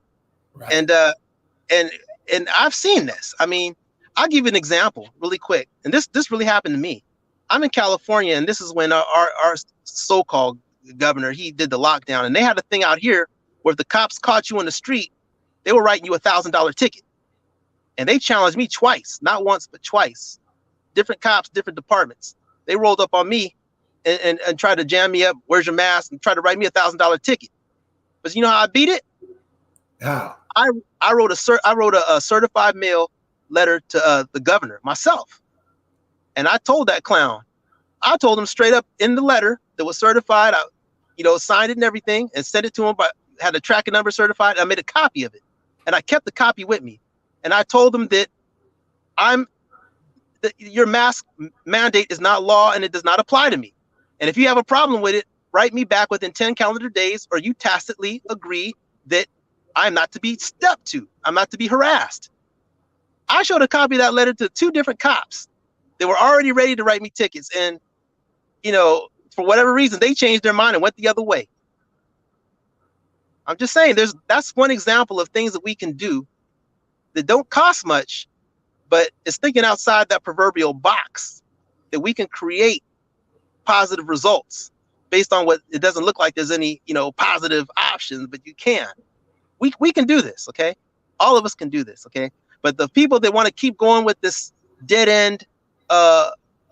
Right.
And I've seen this. I mean, I'll give you an example really quick. And this really happened to me. I'm in California, and this is when our so-called governor, he did the lockdown, and they had a thing out here where if the cops caught you on the street, they were writing you $1,000 ticket. And they challenged me twice, not once, but twice. Different cops, different departments. They rolled up on me and tried to jam me up. Where's your mask? And tried to write me $1,000 ticket. But you know how I beat it?
How?
I wrote a certified mail letter to the governor myself. And I told that clown, I told him straight up in the letter that was certified, I signed it and everything and sent it to him, but had a tracking number certified. I made a copy of it and I kept the copy with me. And I told him that your mask mandate is not law and it does not apply to me. And if you have a problem with it, write me back within 10 calendar days, or you tacitly agree that I'm not to be stepped to. I'm not to be harassed. I showed a copy of that letter to 2 different cops. They were already ready to write me tickets. And, for whatever reason, they changed their mind and went the other way. I'm just saying that's one example of things that we can do that don't cost much, but it's thinking outside that proverbial box that we can create positive results based on what it doesn't look like there's any, positive options, but you can. We can do this, okay? All of us can do this, okay? But the people that want to keep going with this dead end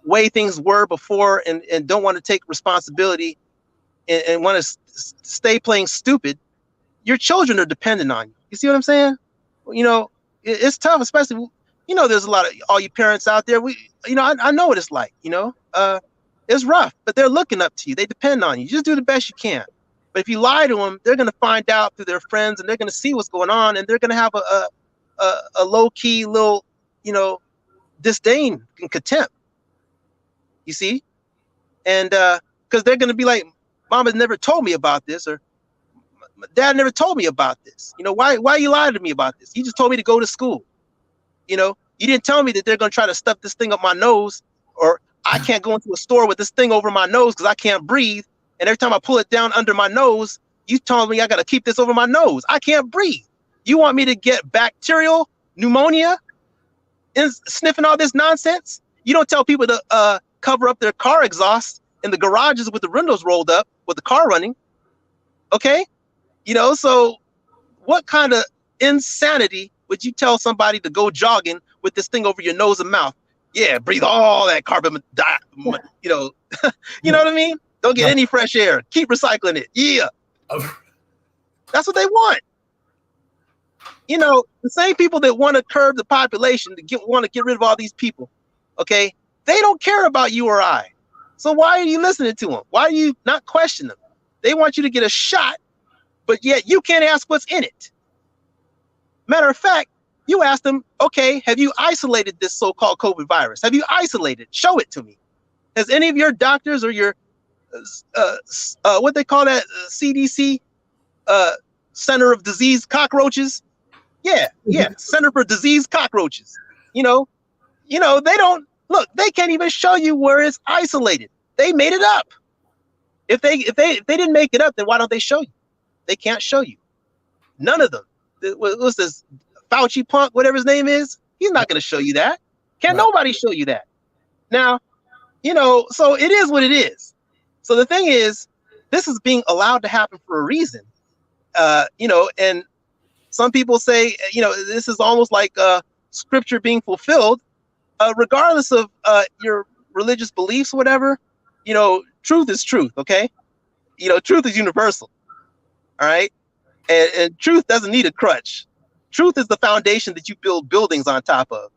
way things were before and don't want to take responsibility and want to stay playing stupid, your children are dependent on you. You see what I'm saying? It's tough, especially, there's a lot of all you parents out there. I know what it's like, it's rough, but they're looking up to you. They depend on you. Just do the best you can. But if you lie to them, they're going to find out through their friends and they're going to see what's going on. And they're going to have a low key little, disdain and contempt. You see? And because they're going to be like, Mama never told me about this, or Dad never told me about this. Why you lied to me about this? You just told me to go to school. You didn't tell me that they're going to try to stuff this thing up my nose, or I can't go into a store with this thing over my nose because I can't breathe. And every time I pull it down under my nose, you told me I got to keep this over my nose. I can't breathe. You want me to get bacterial pneumonia and sniffing all this nonsense? You don't tell people to cover up their car exhaust in the garages with the windows rolled up with the car running. Okay? So what kind of insanity would you tell somebody to go jogging with this thing over your nose and mouth? Yeah, breathe all that carbon dioxide, you know what I mean? Don't get any fresh air. Keep recycling it. Yeah. That's what they want. The same people that want to curb the population, want to get rid of all these people, okay? They don't care about you or I. So why are you listening to them? Why are you not questioning them? They want you to get a shot, but yet you can't ask what's in it. Matter of fact, you ask them, okay, have you isolated this so-called COVID virus? Have you isolated? Show it to me. Has any of your doctors or your, what they call that, CDC, Center of Disease Cockroaches? Yeah, Center for Disease Cockroaches. They don't, look, they can't even show you where it's isolated. They made it up. If they didn't make it up, then why don't they show you? They can't show you. None of them. What's this? Fauci punk, whatever his name is, he's not going to show you that. Can't nobody show you that. Now, so it is what it is. So the thing is, this is being allowed to happen for a reason. And some people say, this is almost like scripture being fulfilled, regardless of your religious beliefs, whatever. Truth is truth. Okay. Truth is universal. All right. And truth doesn't need a crutch. Truth is the foundation that you build buildings on top of.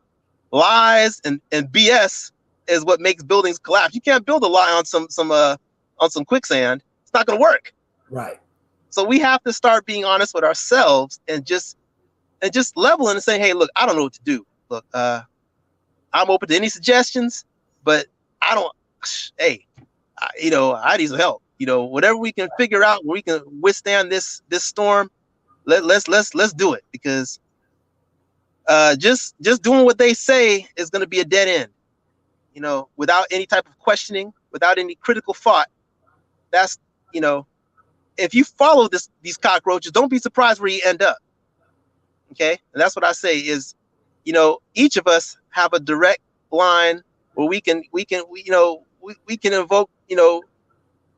Lies and BS is what makes buildings collapse. You can't build a lie on some quicksand. It's not going to work.
Right.
So we have to start being honest with ourselves and just leveling and saying, hey, look, I don't know what to do. Look, I'm open to any suggestions, but I don't. Hey, I need some help. Whatever we can figure out, where we can withstand this storm. Let's do it, because just doing what they say is going to be a dead end. Without any type of questioning, without any critical thought. That's if you follow these cockroaches, don't be surprised where you end up. Okay, and that's what I say is, each of us have a direct line where we can invoke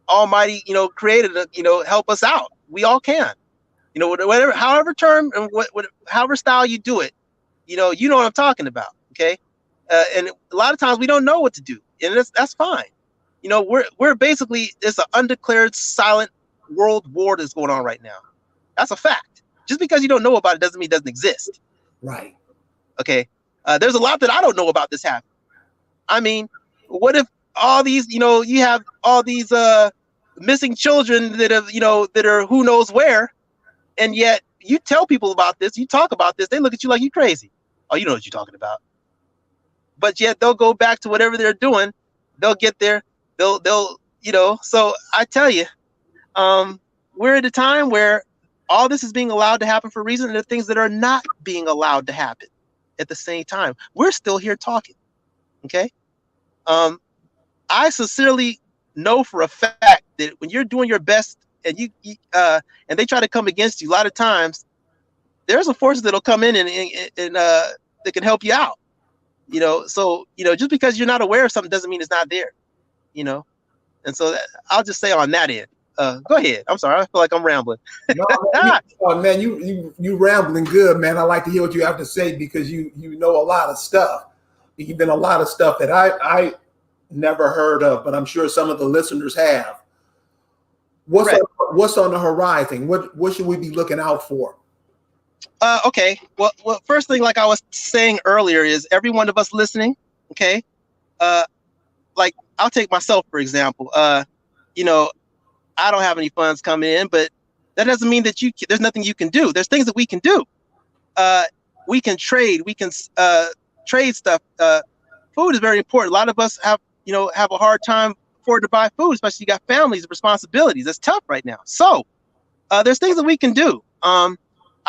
Almighty Creator to help us out. We all can. Whatever, however term and however style you do it, you know what I'm talking about. Okay, and a lot of times we don't know what to do, and that's fine. We're basically, it's an undeclared silent world war that's going on right now. That's a fact. Just because you don't know about it doesn't mean it doesn't exist.
Right.
Okay. There's a lot that I don't know about this happening. I mean, what if all these, you have all these missing children that are who knows where, and yet you tell people about this, you talk about this, they look at you like you're crazy. Oh, you know what you're talking about. But yet they'll go back to whatever they're doing. They'll get there. They'll so I tell you, we're at a time where all this is being allowed to happen for a reason, and the things that are not being allowed to happen at the same time. We're still here talking. Okay. I sincerely know for a fact that when you're doing your best and and they try to come against you, a lot of times there's a force that'll come in and that can help you out. So just because you're not aware of something doesn't mean it's not there. And so I'll just say on that end. Go ahead. I'm sorry. I feel like I'm rambling.
No, man, you rambling good, man. I like to hear what you have to say, because you know a lot of stuff. Even a lot of stuff that I never heard of, but I'm sure some of the listeners have. What's on the horizon? What should we be looking out for?
Okay. Well, first thing, like I was saying earlier, is every one of us listening. Okay. Like I'll take myself for example. I don't have any funds coming in, but that doesn't mean that there's nothing you can do. There's things that we can do. We can trade. We can trade stuff. Food is very important. A lot of us have a hard time affording to buy food, especially you got families and responsibilities. It's tough right now. So there's things that we can do. I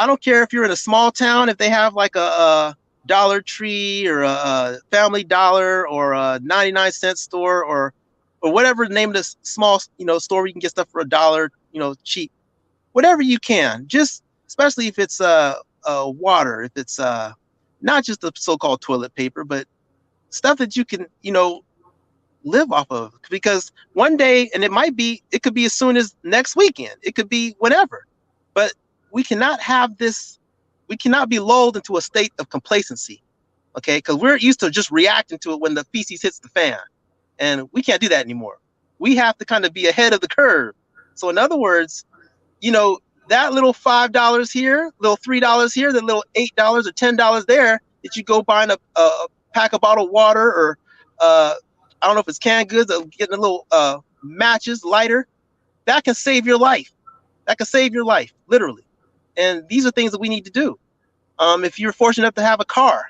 don't care if you're in a small town, if they have like a Dollar Tree or a Family Dollar or a 99-cent store or whatever the name of this small, store where you can get stuff for $1, cheap, whatever you can. Just especially if it's water, if it's not just the so-called toilet paper, but stuff that you can, live off of. Because one day, and it could be as soon as next weekend, it could be whenever, but we cannot have this. We cannot be lulled into a state of complacency, okay? Because we're used to just reacting to it when the feces hits the fan. And we can't do that anymore. We have to kind of be ahead of the curve. So in other words, that little $5 here, little $3 here, the little $8 or $10 there that you go buying a pack of bottled water, or I don't know if it's canned goods, or getting a little matches, lighter, that can save your life. That can save your life, literally. And these are things that we need to do. If you're fortunate enough to have a car,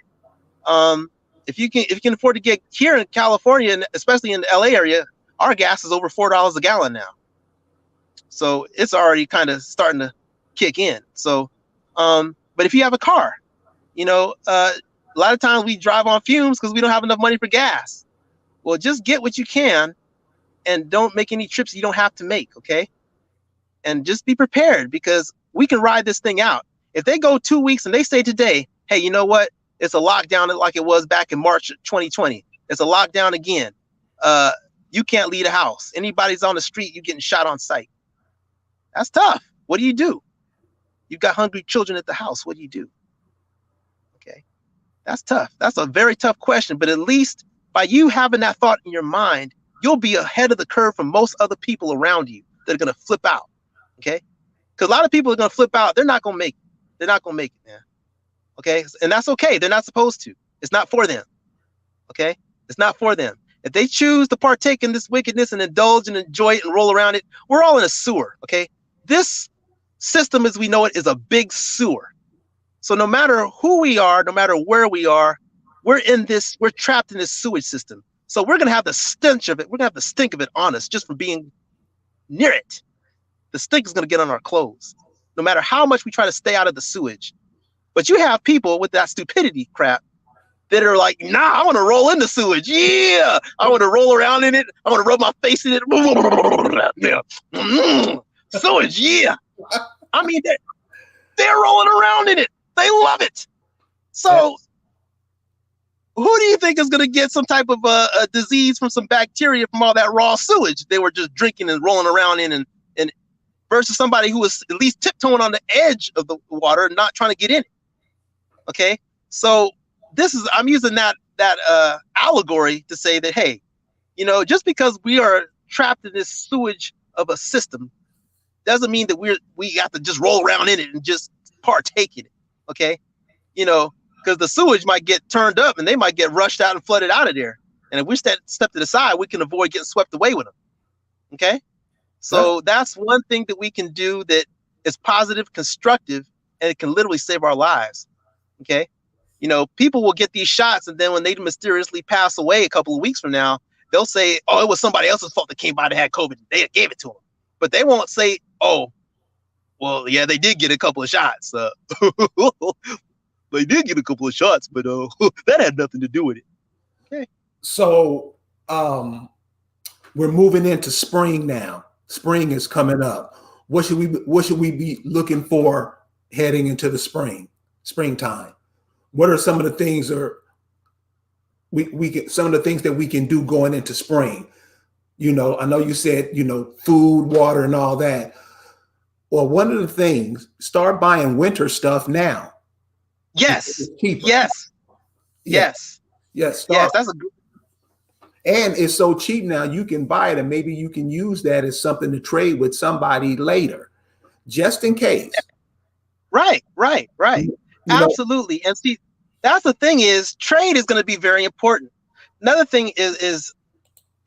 if you can afford to get here in California, and especially in the LA area, our gas is over $4 a gallon now. So it's already kind of starting to kick in. So, but if you have a car, a lot of times we drive on fumes because we don't have enough money for gas. Well, just get what you can and don't make any trips you don't have to make. Okay. And just be prepared, because we can ride this thing out. If they go 2 weeks and they say today, hey, you know what? It's a lockdown like it was back in March 2020. It's a lockdown again. You can't leave the house. Anybody's on the street, you're getting shot on sight. That's tough. What do you do? You've got hungry children at the house. What do you do? Okay, that's tough. That's a very tough question. But at least by you having that thought in your mind, you'll be ahead of the curve from most other people around you that are going to flip out. Okay, because a lot of people are going to flip out. They're not going to make it. They're not going to make it, man. Okay, and that's okay. They're not supposed to. It's not for them. Okay, it's not for them. If they choose to partake in this wickedness and indulge and enjoy it and roll around it, we're all in a sewer. Okay, this system as we know it is a big sewer. So no matter who we are, no matter where we are, we're trapped in this sewage system. So we're going to have the stench of it. We're going to have the stink of it on us just from being near it. The stink is going to get on our clothes, no matter how much we try to stay out of the sewage. But you have people with that stupidity crap that are like, nah, I want to roll in the sewage. Yeah, I want to roll around in it. I want to rub my face in it. Sewage, yeah. I mean, they're rolling around in it. They love it. So who do you think is going to get some type of a disease from some bacteria from all that raw sewage they were just drinking and rolling around in, and versus somebody who was at least tiptoeing on the edge of the water and not trying to get in it? Okay, so I'm using that allegory to say that, hey, just because we are trapped in this sewage of a system doesn't mean that we have to just roll around in it and just partake in it. Okay, because the sewage might get turned up and they might get rushed out and flooded out of there. And if we step to the side, we can avoid getting swept away with them. Okay, so that's one thing that we can do that is positive, constructive, and it can literally save our lives. Okay, people will get these shots, and then when they mysteriously pass away a couple of weeks from now, they'll say, oh, it was somebody else's fault that came by that had COVID. They gave it to them. But they won't say, oh, well, yeah, they did get a couple of shots. They did get a couple of shots, but that had nothing to do with it. Okay.
So we're moving into spring now. Spring is coming up. What should we be looking for heading into the springtime? What are some of the things some of the things that we can do going into spring? I know you said, food, water, and all that. Well, one of the things, start buying winter stuff now.
Yes.
Yes.
Yes.
Yes.
That's a good.
And it's so cheap now, you can buy it, and maybe you can use that as something to trade with somebody later, just in case.
Right. Absolutely. And see, that's the thing is trade is going to be very important. Another thing is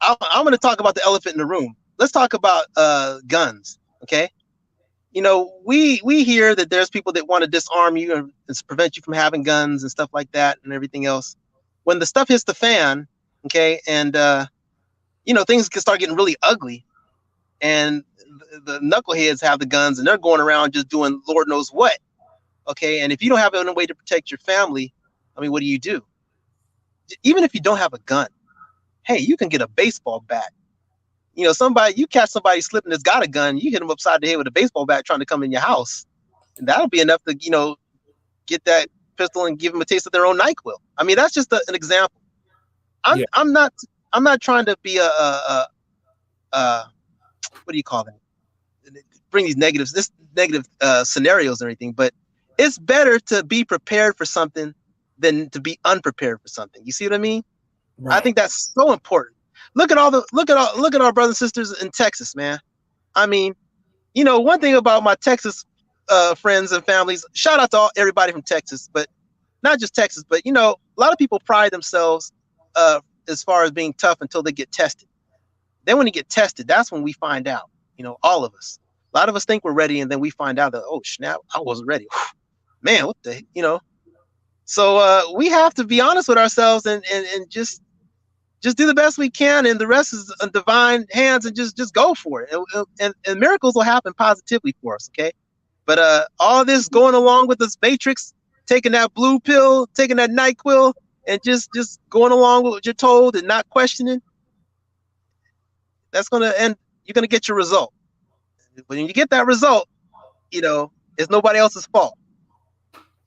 I'm going to talk about the elephant in the room. Let's talk about guns. Okay. We hear that there's people that want to disarm you and prevent you from having guns and stuff like that and everything else. When the stuff hits the fan, okay, and things can start getting really ugly, and the knuckleheads have the guns and they're going around just doing Lord knows what. Okay, and if you don't have any way to protect your family, I mean, what do? Even if you don't have a gun, hey, you can get a baseball bat. You catch somebody slipping that's got a gun, you hit them upside the head with a baseball bat trying to come in your house, and that'll be enough to get that pistol and give them a taste of their own NyQuil. I mean, that's just an example. I'm not trying to be a what do you call that? Bring these negative scenarios and everything, but it's better to be prepared for something than to be unprepared for something. You see what I mean? Right. I think that's so important. Look at our brothers and sisters in Texas, man. I mean, one thing about my Texas friends and families, shout out to everybody from Texas, but not just Texas, but a lot of people pride themselves as far as being tough until they get tested. Then when you get tested, that's when we find out, all of us. A lot of us think we're ready, and then we find out that, oh snap, I wasn't ready. Man, what the, So we have to be honest with ourselves and just do the best we can, and the rest is in divine hands, and just go for it. And miracles will happen positively for us, okay? But all this going along with this matrix, taking that blue pill, taking that NyQuil, and just going along with what you're told and not questioning, that's gonna end. You're gonna get your result. When you get that result, it's nobody else's fault.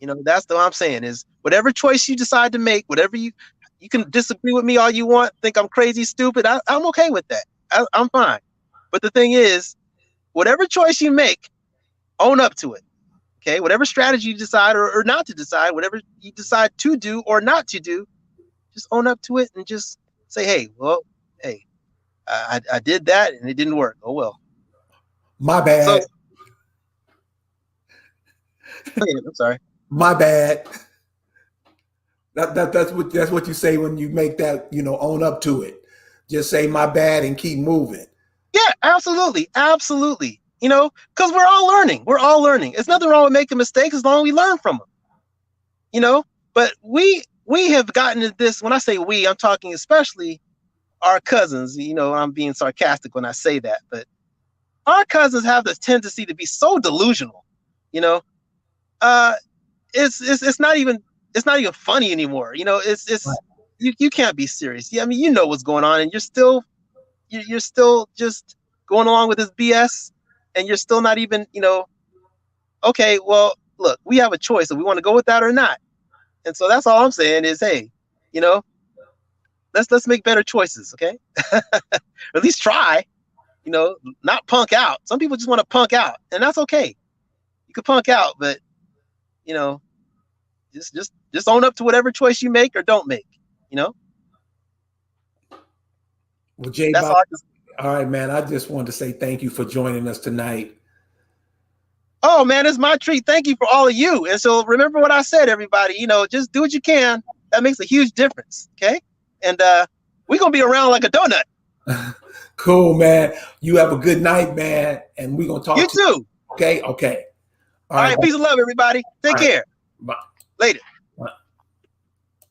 That's what I'm saying is whatever choice you decide to make, whatever you can disagree with me all you want, think I'm crazy, stupid. I'm okay with that. I'm fine. But the thing is, whatever choice you make, own up to it. Okay, whatever strategy you decide or not to decide, whatever you decide to do or not to do, just own up to it and just say, hey, well, hey, I did that and it didn't work. Oh well.
My bad.
So, I'm sorry.
My bad. That's what you say when you make that, own up to it. Just say my bad and keep moving.
Yeah, absolutely. Absolutely. Because we're all learning. We're all learning. It's nothing wrong with making mistakes as long as we learn from them. But we have gotten to this. When I say we, I'm talking especially our cousins. I'm being sarcastic when I say that, but our cousins have this tendency to be so delusional. It's not even funny anymore. It's
Right.
you can't be serious. Yeah, I mean, what's going on, and you're still just going along with this BS, and you're still not even okay. Well, look, we have a choice if we want to go with that or not, and so that's all I'm saying is, hey, let's make better choices, okay? Or at least try, not punk out. Some people just want to punk out, and that's okay. You can punk out, but just own up to whatever choice you make or don't make.
Well, Jay,
That's all.
all right, man. I just wanted to say thank you for joining us tonight.
Oh man, it's my treat. Thank you for all of you. And so remember what I said, everybody. Just do what you can. That makes a huge difference. Okay, and we're gonna be around like a donut.
Cool, man. You have a good night, man. And we're gonna talk.
You too.
Okay.
All right. Peace and love, everybody. Take care.
Bye.
Later.